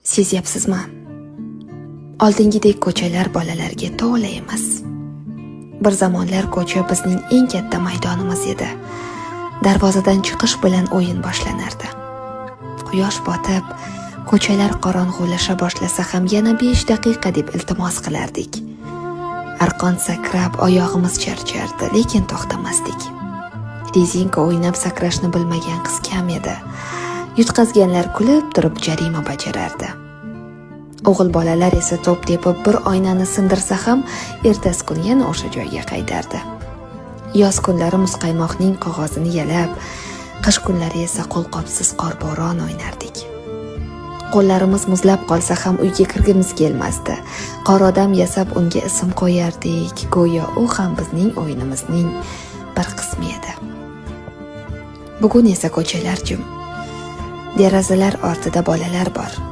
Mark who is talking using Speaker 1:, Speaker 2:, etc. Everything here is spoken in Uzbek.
Speaker 1: Sezyapsizmi? Oldingidek ko'chalar bolalarga to'la emas. Bir zamonlar ko'cha bizning eng katta maydonimiz edi. Darvozadan chiqish bilan o'yin boshlanardi. Quyosh botib, ko'chalar qorong'ulasha boshlasa ham yana 5 daqiqa deb iltimos qilardik. Arqon sakrab, oyog'imiz charchardi, lekin to'xtamasdik. Rezinka o'ynab sakrashni bilmagan qiz kam edi. Yutqazganlar kulib turib jarima bajarardi. O'g'il bolalar esa to'p tepib bir oynani sindirsa ham ertasi kuni yana o'sha joyga qaytardi. Yoz kunlari muzqaymoqning qog'ozini yalab, qish kunlari esa qo'lqopsiz qorbo'ron o'ynardik. Qo'llarimiz muzlab qolsa ham uyga kirgimiz kelmasdi. Qor odam yasab unga ism qo'yardik, go'yo u ham bizning o'yinimizning bir qismi edi. Bugun esa ko'chalar jim. Derazalar ortida bolalar bor.